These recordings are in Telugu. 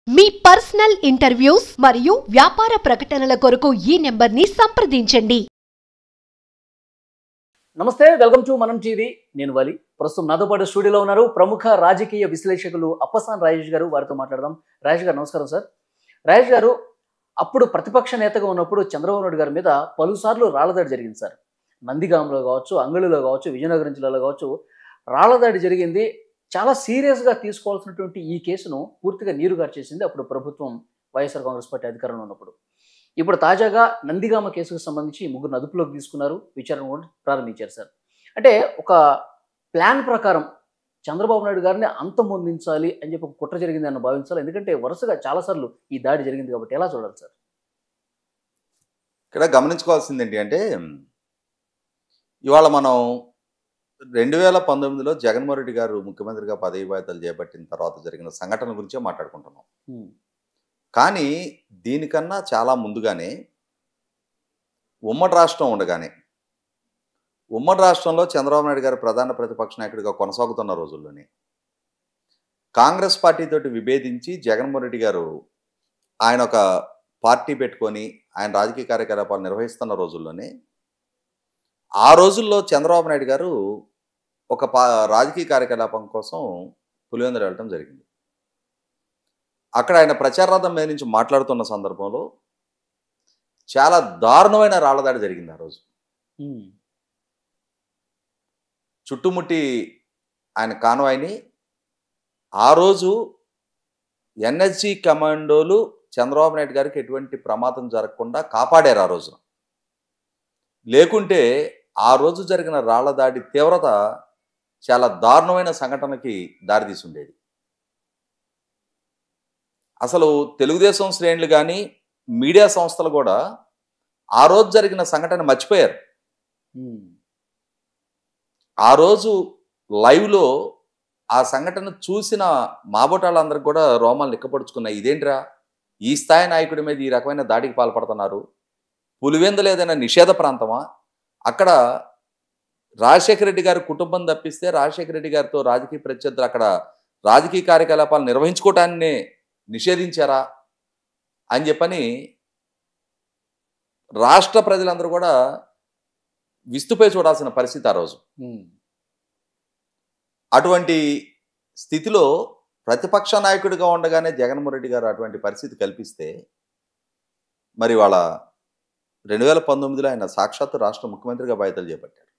మీ పర్సనల్ ఇంటర్వ్యూస్ మరియు వ్యాపార ప్రకటనల కొరకు ఈ నెంబర్ని సంప్రదించండి. నమస్తే, వెల్కమ్ టు మనం టీవీ. నేను వలి. ప్రస్తుతం నాతో పాటు స్టూడియోలో ఉన్నారు ప్రముఖ రాజకీయ విశ్లేషకులు అప్పసాని రాజేష్ గారు. వారితో మాట్లాడదాం. రాజేష్ గారు నమస్కారం సార్. రాజేష్ గారు, అప్పుడు ప్రతిపక్ష నేతగా ఉన్నప్పుడు చంద్రబాబు నాయుడు గారి మీద పలుసార్లు రాళ్లదాడి జరిగింది సార్. నందిగాంలో కావచ్చు, అంగళిలో కావచ్చు, విజయనగరం జిల్లాలో కావచ్చు రాళ్లదాడి జరిగింది. చాలా సీరియస్గా తీసుకోవాల్సినటువంటి ఈ కేసును పూర్తిగా నీరుగార్చేసింది అప్పుడు ప్రభుత్వం, వైఎస్ఆర్ కాంగ్రెస్ పార్టీ అధికారంలో ఉన్నప్పుడు. ఇప్పుడు తాజాగా నందిగామ కేసుకు సంబంధించి ముగ్గురు అదుపులోకి తీసుకున్నారు, విచారణ కూడా ప్రారంభించారు సార్. అంటే ఒక ప్లాన్ ప్రకారం చంద్రబాబు నాయుడు గారిని అంతమొందించాలి అని చెప్పి ఒక కుట్ర జరిగింది అని భావించాలి. ఎందుకంటే వరుసగా చాలాసార్లు ఈ దాడి జరిగింది కాబట్టి ఎలా చూడాలి సార్? ఇక్కడ గమనించుకోవాల్సింది ఏంటి అంటే, ఇవాళ మనం 2019లో జగన్మోహన్ రెడ్డి గారు ముఖ్యమంత్రిగా పదవి బాధ్యతలు చేపట్టిన తర్వాత జరిగిన సంఘటన గురించే మాట్లాడుకుంటున్నాం. కానీ దీనికన్నా చాలా ముందుగానే ఉమ్మడి రాష్ట్రం ఉండగానే, ఉమ్మడి రాష్ట్రంలో చంద్రబాబు నాయుడు గారు ప్రధాన ప్రతిపక్ష నాయకుడిగా కొనసాగుతున్న రోజుల్లోనే కాంగ్రెస్ పార్టీతోటి విభేదించి జగన్మోహన్ రెడ్డి గారు ఆయన ఒక పార్టీ పెట్టుకొని ఆయన రాజకీయ కార్యకలాపాలు నిర్వహిస్తున్న రోజుల్లోనే, ఆ రోజుల్లో చంద్రబాబు నాయుడు గారు ఒక రాజకీయ కార్యకలాపం కోసం పులివెందుల వెళ్ళడం జరిగింది. అక్కడ ఆయన ప్రచార రథం మీద నుంచి మాట్లాడుతున్న సందర్భంలో చాలా దారుణమైన రాళ్లదాడి జరిగింది. ఆ రోజు చుట్టుముట్టి ఆయన కాన్వాయ్ని ఆ రోజు ఎన్ఎస్జి కమాండోలు చంద్రబాబు నాయుడు గారికి ఎటువంటి ప్రమాదం జరగకుండా కాపాడారు ఆ రోజున. లేకుంటే ఆ రోజు జరిగిన రాళ్లదాడి తీవ్రత చాలా దారుణమైన సంఘటనకి దారితీసి ఉండేది. అసలు తెలుగుదేశం శ్రేణులు కానీ మీడియా సంస్థలు కూడా ఆ రోజు జరిగిన సంఘటన మర్చిపోయారు. ఆ రోజు లైవ్లో ఆ సంఘటన చూసిన మాబోటాళ్ళందరికీ కూడా రోమాలు నిక్కపడుచుకున్నాయి. ఇదేంట్రా, ఈ స్థాయి నాయకుడి మీద ఈ రకమైన దాడికి పాల్పడుతున్నారు? పులివెందులు ఏదైనా నిషేధ ప్రాంతమా? అక్కడ రాజశేఖర రెడ్డి గారి కుటుంబం తప్పిస్తే రాజశేఖర రెడ్డి గారితో రాజకీయ ప్రత్యర్థులు అక్కడ రాజకీయ కార్యకలాపాలు నిర్వహించుకోవటాన్ని నిషేధించారా అని చెప్పని రాష్ట్ర ప్రజలందరూ కూడా విస్తుపై చూడాల్సిన పరిస్థితి ఆ రోజు. అటువంటి స్థితిలో ప్రతిపక్ష నాయకుడిగా ఉండగానే జగన్మోహన్ రెడ్డి గారు అటువంటి పరిస్థితి కల్పిస్తే, మరి వాళ్ళ 2019లో ఆయన సాక్షాత్తు రాష్ట్ర ముఖ్యమంత్రిగా బాధ్యతలు చేపట్టారు.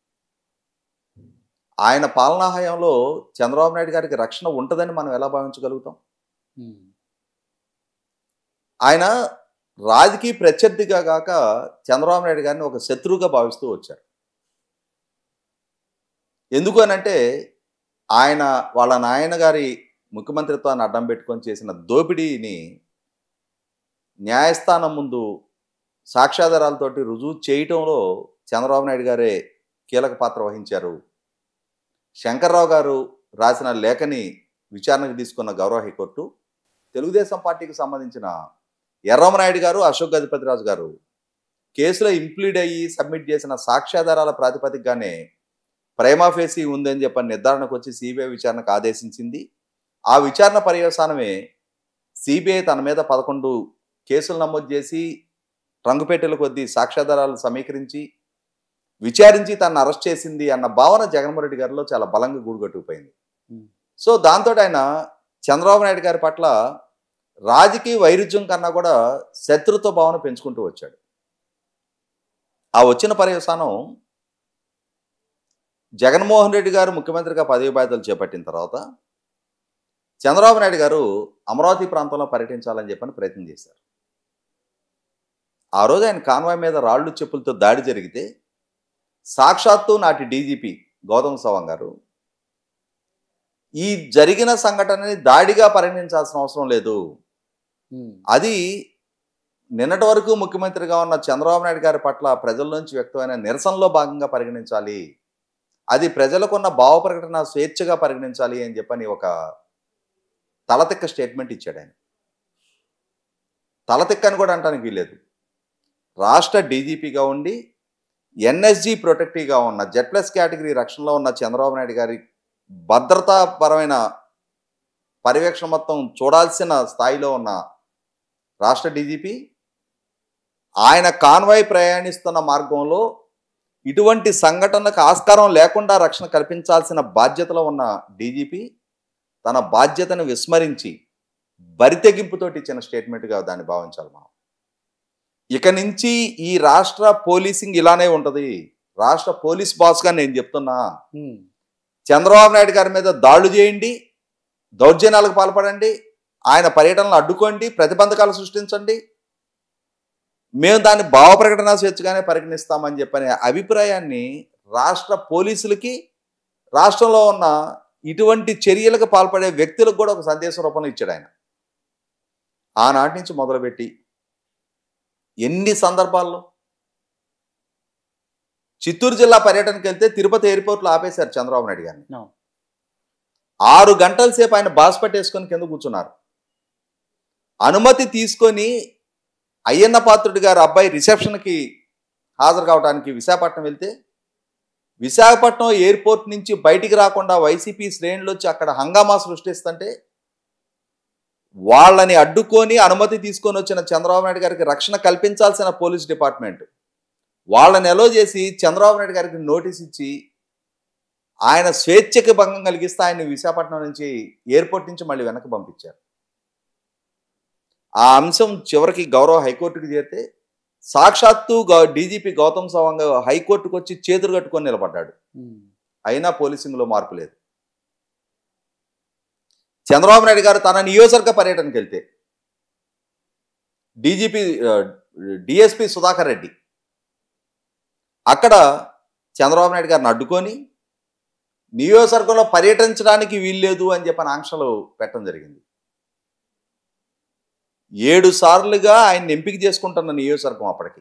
ఆయన పాలనా హయాంలో చంద్రబాబు నాయుడు గారికి రక్షణ ఉంటుందని మనం ఎలా భావించగలుగుతాం? ఆయన రాజకీయ ప్రత్యర్థిగా కాక చంద్రబాబు నాయుడు గారిని ఒక శత్రువుగా భావిస్తూ వచ్చారు. ఎందుకు అనంటే, ఆయన వాళ్ళ నాయన గారి ముఖ్యమంత్రిత్వాన్ని అడ్డం పెట్టుకొని చేసిన దోపిడీని న్యాయస్థానం ముందు సాక్ష్యాధారాలతోటి రుజువు చేయటంలో చంద్రబాబు నాయుడు గారే కీలక పాత్ర వహించారు. శంకర్రావు గారు రాసిన లేఖని విచారణకు తీసుకున్న గౌరవ హైకోర్టు తెలుగుదేశం పార్టీకి సంబంధించిన ఎర్రమనాయుడు గారు, అశోక్ గజపతిరాజు గారు కేసులో ఇంప్లీడ్ అయ్యి సబ్మిట్ చేసిన సాక్ష్యాధారాల ప్రాతిపదికగానే ప్రైమా ఫేసి ఉందని చెప్పని నిర్ధారణకు వచ్చి సిబిఐ విచారణకు ఆదేశించింది. ఆ విచారణ పర్యవసానమే సిబిఐ తన మీద 11 కేసులు నమోదు చేసి రంగుపేటల కొద్దీ సాక్ష్యాధారాలు సమీకరించి విచారించి తనను అరెస్ట్ చేసింది అన్న భావన జగన్మోహన్ రెడ్డి గారిలో చాలా బలంగా గూడుగట్టుకుపోయింది. సో దాంతో ఆయన చంద్రబాబు నాయుడు గారి పట్ల రాజకీయ వైరుధ్యం కన్నా కూడా శత్రుత్వ భావన పెంచుకుంటూ వచ్చాడు. ఆ వచ్చిన పర్యవసానం జగన్మోహన్ రెడ్డి గారు ముఖ్యమంత్రిగా పదవి బాధ్యతలు చేపట్టిన తర్వాత చంద్రబాబు నాయుడు గారు అమరావతి ప్రాంతంలో పర్యటించాలని చెప్పని ప్రయత్నం చేశారు. ఆ రోజు ఆయన కాన్వాయ్ మీద రాళ్ళు చెప్పులతో దాడి జరిగితే సాక్షాత్తు నాటి డీజీపీ గౌతమ్ సవాంగ్ గారు ఈ జరిగిన సంఘటనని దాడిగా పరిగణించాల్సిన అవసరం లేదు, అది నిన్నటి వరకు ముఖ్యమంత్రిగా ఉన్న చంద్రబాబు నాయుడు గారి పట్ల ప్రజల నుంచి వ్యక్తమైన నిరసనలో భాగంగా పరిగణించాలి, అది ప్రజలకున్న భావ ప్రకటన స్వేచ్ఛగా పరిగణించాలి అని చెప్పని ఒక తలతిక్క స్టేట్మెంట్ ఇచ్చాడు ఆయన. తలతిక్క అని కూడా అంటానికి వీల్లేదు. రాష్ట్ర డీజీపీగా ఉండి ఎన్ఎస్జి ప్రొటెక్టివ్గా ఉన్న Z+ కేటగిరీ రక్షణలో ఉన్న చంద్రబాబు నాయుడు గారి భద్రతాపరమైన పర్యవేక్షణ మొత్తం చూడాల్సిన స్థాయిలో ఉన్న రాష్ట్ర డీజీపీ ఆయన కాన్వాయ్ ప్రయాణిస్తున్న మార్గంలో ఇటువంటి సంఘటనలకు ఆస్కారం లేకుండా రక్షణ కల్పించాల్సిన బాధ్యతలో ఉన్న డీజీపీ తన బాధ్యతను విస్మరించి బరితెగింపుతోటి ఇచ్చిన స్టేట్మెంట్గా దాన్ని భావించాలి మనం. ఇక నుంచి ఈ రాష్ట్ర పోలీసింగ్ ఇలానే ఉంటుంది. రాష్ట్ర పోలీస్ బాస్గా నేను చెప్తున్నా, చంద్రబాబు నాయుడు గారి మీద దాడులు చేయండి, దౌర్జన్యాలకు పాల్పడండి, ఆయన పర్యటనలు అడ్డుకోండి, ప్రతిబంధకాలు సృష్టించండి, మేము దాన్ని భావ ప్రకటన స్వేచ్ఛగానే పరిగణిస్తామని చెప్పనే అభిప్రాయాన్ని రాష్ట్ర పోలీసులకి, రాష్ట్రంలో ఉన్న ఇటువంటి చర్యలకు పాల్పడే వ్యక్తులకు కూడా ఒక సందేశ రూపంలో ఇచ్చాడు ఆయన. ఆనాటి నుంచి మొదలుపెట్టి ఎన్ని సందర్భాల్లో చిత్తూరు జిల్లా పర్యటనకి వెళ్తే తిరుపతి ఎయిర్పోర్ట్లో ఆపేశారు చంద్రబాబు నాయుడు గారిని. 6 గంటల సేపు ఆయన బాస్ పట్టేసుకొని కింద కూర్చున్నారు. అనుమతి తీసుకొని అయ్యన్న పాత్రుడి గారు అబ్బాయి రిసెప్షన్కి హాజరు కావడానికి విశాఖపట్నం వెళ్తే విశాఖపట్నం ఎయిర్పోర్ట్ నుంచి బయటికి రాకుండా వైసీపీ శ్రేణులు వచ్చి అక్కడ హంగామా సృష్టిస్తుంటే వాళ్ళని అడ్డుకొని అనుమతి తీసుకొని వచ్చిన చంద్రబాబు నాయుడు గారికి రక్షణ కల్పించాల్సిన పోలీస్ డిపార్ట్మెంట్ వాళ్ళని ఎలో చేసి చంద్రబాబు నాయుడు గారికి నోటీస్ ఇచ్చి ఆయన స్వేచ్ఛకి భంగం కలిగిస్తే ఆయన్ని విశాఖపట్నం నుంచి ఎయిర్పోర్ట్ నుంచి మళ్ళీ వెనక్కి పంపించారు. ఆ అంశం చివరికి గౌరవ హైకోర్టుకి చేరితే సాక్షాత్తు డీజీపీ గౌతమ్ సవాంగ్ హైకోర్టుకు వచ్చి చేతులు కట్టుకొని నిలబడ్డాడు. అయినా పోలీసింగ్లో మార్పు లేదు. చంద్రబాబు నాయుడు గారు తన నియోజకవర్గ పర్యటనకి వెళ్తే డిఎస్పీ సుధాకర్ రెడ్డి అక్కడ చంద్రబాబు నాయుడు గారిని అడ్డుకొని నియోజకవర్గంలో పర్యటించడానికి వీల్లేదు అని చెప్పని ఆంక్షలు పెట్టడం జరిగింది. 7 సార్లుగా ఆయన ఎంపిక చేసుకుంటున్న నియోజకవర్గం అప్పటికి.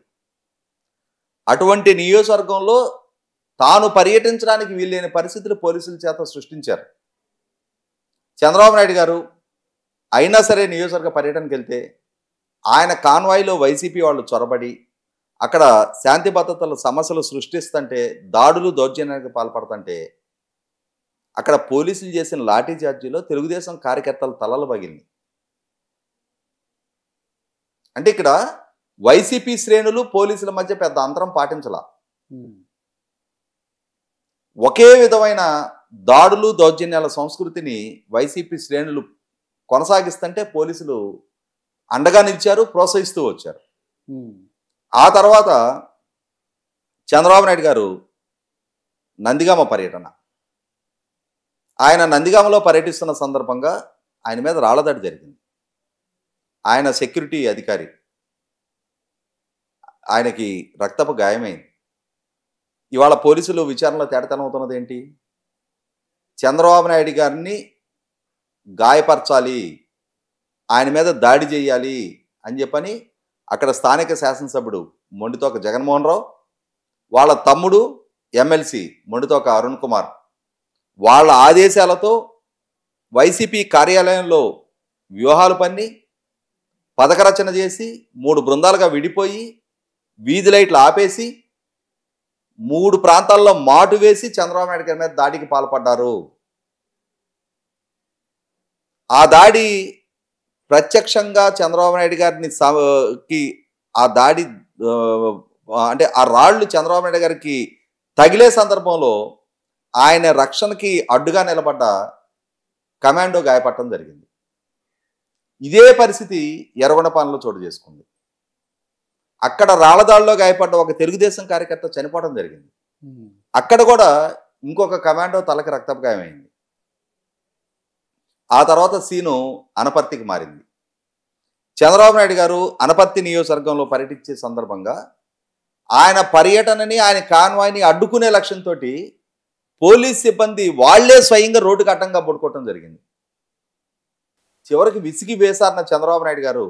అటువంటి నియోజకవర్గంలో తాను పర్యటించడానికి వీల్లేని పరిస్థితులు పోలీసుల చేత సృష్టించారు. చంద్రబాబు నాయుడు గారు అయినా సరే నియోజకవర్గ పర్యటనకి వెళ్తే ఆయన కాన్వాయ్లో వైసీపీ వాళ్ళు చొరబడి అక్కడ శాంతి భద్రతల సమస్యలు సృష్టిస్తుంటే, దాడులు దౌర్జన్యానికి పాల్పడుతుంటే అక్కడ పోలీసులు చేసిన లాఠీ చార్జీలో తెలుగుదేశం కార్యకర్తల తలలు పగిలినాయి. అంటే ఇక్కడ వైసీపీ శ్రేణులు పోలీసుల మధ్య పెద్ద అంతరం పాటించాల. ఒకే విధమైన దాడులు దౌర్జన్యాల సంస్కృతిని వైసీపీ శ్రేణులు కొనసాగిస్తుంటే పోలీసులు అండగా నిలిచారు, ప్రోత్సహిస్తూ వచ్చారు. ఆ తర్వాత చంద్రబాబు నాయుడు గారు నందిగామ పర్యటన, ఆయన నందిగామలో పర్యటిస్తున్న సందర్భంగా ఆయన మీద రాళ్లదాడి జరిగింది. ఆయన సెక్యూరిటీ అధికారి, ఆయనకి రక్తపు గాయమైంది. ఇవాళ పోలీసులు విచారణలో తేటతనమవుతున్నది ఏంటి? చంద్రబాబు నాయుడు గారిని గాయపరచాలి, ఆయన మీద దాడి చేయాలి అని చెప్పని అక్కడ స్థానిక శాసనసభ్యుడు మొండితోక జగన్మోహన్ రావు, వాళ్ళ తమ్ముడు ఎమ్మెల్సీ మొండితోక అరుణ్ కుమార్ వాళ్ళ ఆదేశాలతో వైసీపీ కార్యాలయంలో వ్యూహాలు పన్ని పథకరచన చేసి 3 బృందాలుగా విడిపోయి వీధి లైట్లు ఆపేసి 3 ప్రాంతాల్లో మాటు వేసి చంద్రబాబు నాయుడు గారి మీద దాడికి పాల్పడ్డారు. ఆ దాడి ప్రత్యక్షంగా చంద్రబాబు నాయుడు గారిని ఆ దాడి అంటే ఆ రాళ్లు చంద్రబాబు నాయుడు గారికి తగిలే సందర్భంలో ఆయన రక్షణకి అడ్డుగా నిలబడ్డ కమాండో గాయపడటం జరిగింది. ఇదే పరిస్థితి ఎర్రగొండపాలెంలో చోటు చేసుకుంది. అక్కడ రాళ్లదాడిలో గాయపడ్డ ఒక తెలుగుదేశం కార్యకర్త చనిపోవడం జరిగింది. అక్కడ కూడా ఇంకొక కమాండో తలకి రక్తపు గాయమైంది. ఆ తర్వాత సీను అనపర్తికి మారింది. చంద్రబాబు నాయుడు గారు అనపర్తి నియోజకవర్గంలో పర్యటించే సందర్భంగా ఆయన పర్యటనని, ఆయన కాన్వాయ్ని అడ్డుకునే లక్ష్యంతో పోలీస్ సిబ్బంది వాళ్లే స్వయంగా రోడ్డుకు అడ్డంగా పడుకోవటం జరిగింది. చివరికి విసిగి వేసారిన చంద్రబాబు నాయుడు గారు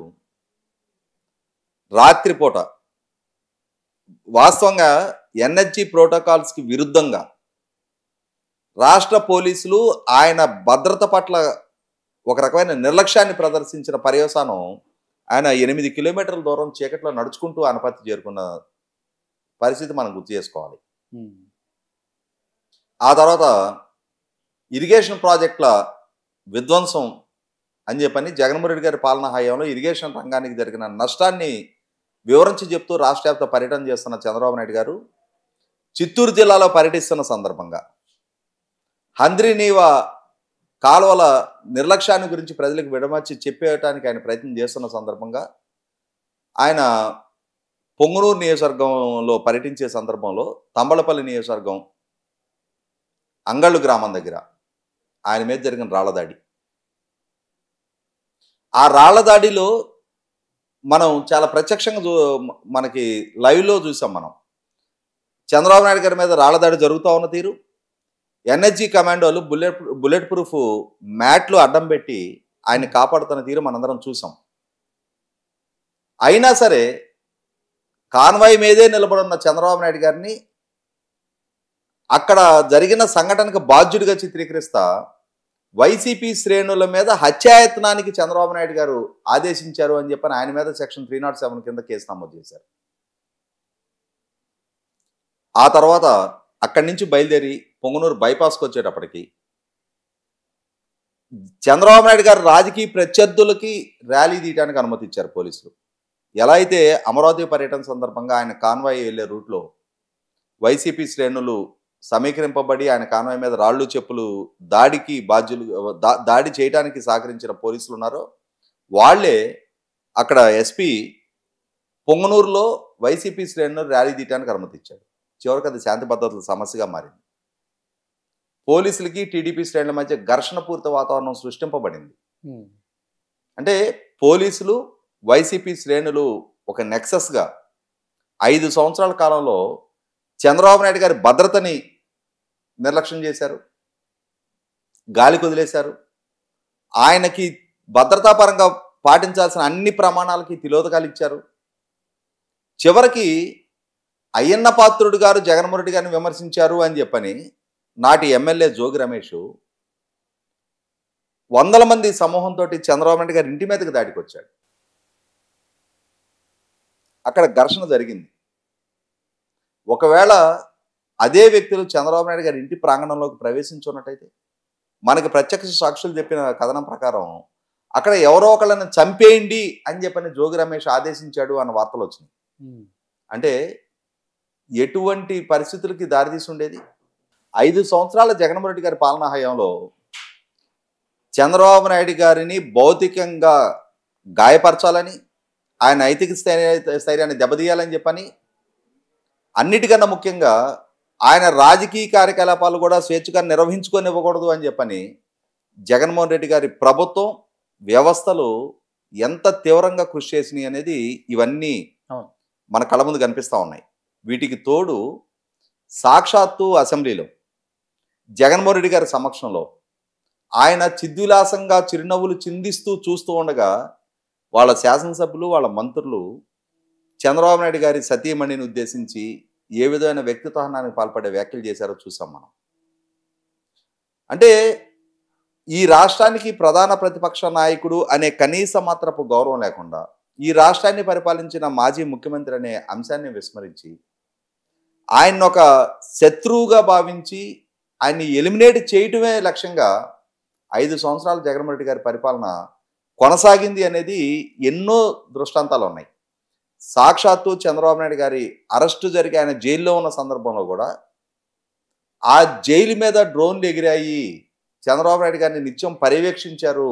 రాత్రిపూట వాస్తవంగా ఎన్హెచ్జి ప్రోటోకాల్స్కి విరుద్ధంగా రాష్ట్ర పోలీసులు ఆయన భద్రత పట్ల ఒక రకమైన నిర్లక్ష్యాన్ని ప్రదర్శించిన పర్యవసానం ఆయన 8 కిలోమీటర్ల దూరం చీకట్లో నడుచుకుంటూ అనపర్తి చేరుకున్న పరిస్థితి మనం గుర్తు చేసుకోవాలి. ఆ తర్వాత ఇరిగేషన్ ప్రాజెక్టుల విధ్వంసం అని చెప్పని జగన్మోహన్ రెడ్డి గారి పాలనా హయాంలో ఇరిగేషన్ రంగానికి జరిగిన నష్టాన్ని వివరించి చెప్తూ రాష్ట్ర వ్యాప్త పర్యటన చేస్తున్న చంద్రబాబు నాయుడు గారు చిత్తూరు జిల్లాలో పర్యటిస్తున్న సందర్భంగా హంద్రీనీవా కాలువల నిర్లక్ష్యాన్ని గురించి ప్రజలకు విడమర్చి చెప్పేయటానికి ఆయన ప్రయత్నం చేస్తున్న సందర్భంగా ఆయన పొంగునూరు నియోజకవర్గంలో పర్యటించే సందర్భంలో తంబళపల్లి నియోజకవర్గం అంగళ్ళు గ్రామం దగ్గర ఆయన మీద జరిగిన రాళ్లదాడి. ఆ రాళ్లదాడిలో మనం చాలా ప్రత్యక్షంగా మనకి లైవ్లో చూసాం. మనం చంద్రబాబు నాయుడు గారి మీద రాళ్లదాడి జరుగుతూ ఉన్న తీరు, ఎన్ఎస్జీ కమాండోలు బుల్లెట్ ప్రూఫ్ మ్యాట్లు అడ్డం పెట్టి ఆయన కాపాడుతున్న తీరు మనందరం చూసాం. అయినా సరే కాన్వాయ్ మీదే నిలబడున్న చంద్రబాబు నాయుడు గారిని అక్కడ జరిగిన సంఘటనకు బాధ్యుడిగా చిత్రీకరిస్తా వైసీపీ శ్రేణుల మీద హత్యాయత్నానికి చంద్రబాబు నాయుడు గారు ఆదేశించారు అని చెప్పని ఆయన మీద సెక్షన్ 307 కింద కేసు నమోదు చేశారు. ఆ తర్వాత అక్కడి నుంచి బయలుదేరి పొంగునూరు బైపాస్కి వచ్చేటప్పటికి చంద్రబాబు నాయుడు గారు రాజకీయ ప్రత్యర్థులకి ర్యాలీ తీయడానికి అనుమతి ఇచ్చారు పోలీసులు. ఎలా అయితే అమరావతి పర్యటన సందర్భంగా ఆయన కాన్వాయ్ వెళ్లే రూట్లో వైసీపీ శ్రేణులు సమీకరింపబడి ఆయన కాన్వాయ్ మీద రాళ్ళు చెప్పులు దాడికి దాడి చేయడానికి సహకరించిన పోలీసులు ఉన్నారో వాళ్లే అక్కడ ఎస్పీ పొంగనూరులో వైసీపీ శ్రేణులు ర్యాలీ తీయడానికి అనుమతి ఇచ్చాడు. చివరికి అది శాంతి భద్రతల సమస్యగా మారింది. పోలీసులకి టీడీపీ శ్రేణుల మధ్య ఘర్షణపూరిత వాతావరణం సృష్టింపబడింది. అంటే పోలీసులు వైసీపీ శ్రేణులు ఒక నెక్సస్గా 5 సంవత్సరాల కాలంలో చంద్రబాబు నాయుడు గారి భద్రతని నిర్లక్ష్యం చేశారు, గాలి కుదిలేశారు. ఆయనకి భద్రతాపరంగా పాటించాల్సిన అన్ని ప్రమాణాలకి తిలోదకాలు ఇచ్చారు. చివరికి అయ్యన్న పాత్రుడు గారు జగన్మోహన్ రెడ్డి గారిని విమర్శించారు అని చెప్పని నాటి ఎమ్మెల్యే జోగి రమేష్ 100 మంది సమూహంతో చంద్రబాబు నాయుడు గారి ఇంటి మీదకి దాడికి వచ్చాడు. అక్కడ ఘర్షణ జరిగింది. ఒకవేళ అదే వ్యక్తులు చంద్రబాబు నాయుడు గారి ఇంటి ప్రాంగణంలోకి ప్రవేశించున్నట్టయితే మనకి ప్రత్యక్ష సాక్షులు చెప్పిన కథనం ప్రకారం అక్కడ ఎవరో ఒకళ్ళని చంపేయండి అని చెప్పని జోగి రమేష్ ఆదేశించాడు అన్న వార్తలు వచ్చినాయి. అంటే ఎటువంటి పరిస్థితులకి దారితీసి ఉండేది? 5 సంవత్సరాల జగన్మోహన్ రెడ్డి గారి పాలనా హయాంలో చంద్రబాబు నాయుడు గారిని భౌతికంగా గాయపరచాలని, ఆయన నైతిక స్థైర్యాన్ని దెబ్బతీయాలని చెప్పని, అన్నిటికన్నా ముఖ్యంగా ఆయన రాజకీయ కార్యకలాపాలు కూడా స్వేచ్ఛగా నిర్వహించుకొనివ్వకూడదు అని చెప్పని జగన్మోహన్ రెడ్డి గారి ప్రభుత్వం వ్యవస్థలు ఎంత తీవ్రంగా కృషి చేసినాయి అనేది ఇవన్నీ మన కళ్ళ ముందు కనిపిస్తూ ఉన్నాయి. వీటికి తోడు సాక్షాత్తు అసెంబ్లీలో జగన్మోహన్ రెడ్డి గారి సమక్షంలో ఆయన చిద్విలాసంగా చిరునవ్వులు చిందిస్తూ చూస్తూ ఉండగా వాళ్ళ శాసనసభ్యులు, వాళ్ళ మంత్రులు చంద్రబాబు నాయుడు గారి సతీమణిని ఉద్దేశించి ఏ విధమైన వ్యక్తిత్వహనానికి పాల్పడే వ్యాఖ్యలు చేశారో చూసాం మనం. అంటే ఈ రాష్ట్రానికి ప్రధాన ప్రతిపక్ష నాయకుడు అనే కనీస మాత్రపు గౌరవం లేకుండా ఈ రాష్ట్రాన్ని పరిపాలించిన మాజీ ముఖ్యమంత్రి అనే అంశాన్ని విస్మరించి ఆయన ఒక శత్రువుగా భావించి ఆయన్ని ఎలిమినేట్ చేయటమే లక్ష్యంగా 5 సంవత్సరాలు జగన్మోహన్ రెడ్డి గారి పరిపాలన కొనసాగింది అనేది ఎన్నో దృష్టాంతాలు ఉన్నాయి. సాక్షాత్తు చంద్రబాబు నాయుడు గారి అరెస్టు జరిగి ఆయన జైల్లో ఉన్న సందర్భంలో కూడా ఆ జైలు మీద డ్రోన్లు ఎగిరాయి, చంద్రబాబు నాయుడు గారిని నిత్యం పర్యవేక్షించారు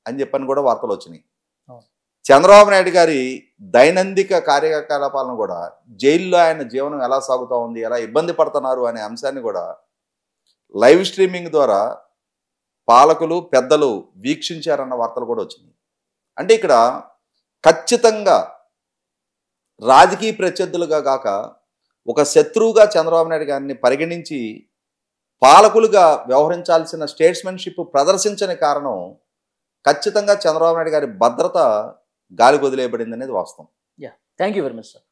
అని చెప్పని కూడా వార్తలు వచ్చినాయి. చంద్రబాబు నాయుడు గారి దైనందిక కార్యకలాపాలను కూడా జైల్లో ఆయన జీవనం ఎలా సాగుతూ ఉంది, ఎలా ఇబ్బంది పడుతున్నారు అనే అంశాన్ని కూడా లైవ్ స్ట్రీమింగ్ ద్వారా పాలకులు, పెద్దలు వీక్షించారన్న వార్తలు కూడా వచ్చినాయి. అంటే ఇక్కడ ఖచ్చితంగా రాజకీయ ప్రత్యర్థులుగా కాక ఒక శత్రువుగా చంద్రబాబు నాయుడు గారిని పరిగణించి పాలకులుగా వ్యవహరించాల్సిన స్టేట్స్మెన్షిప్ ప్రదర్శించని కారణం ఖచ్చితంగా చంద్రబాబు నాయుడు గారి భద్రత గాలి వదిలేయబడింది అనేది వాస్తవం. Thank you very much sir.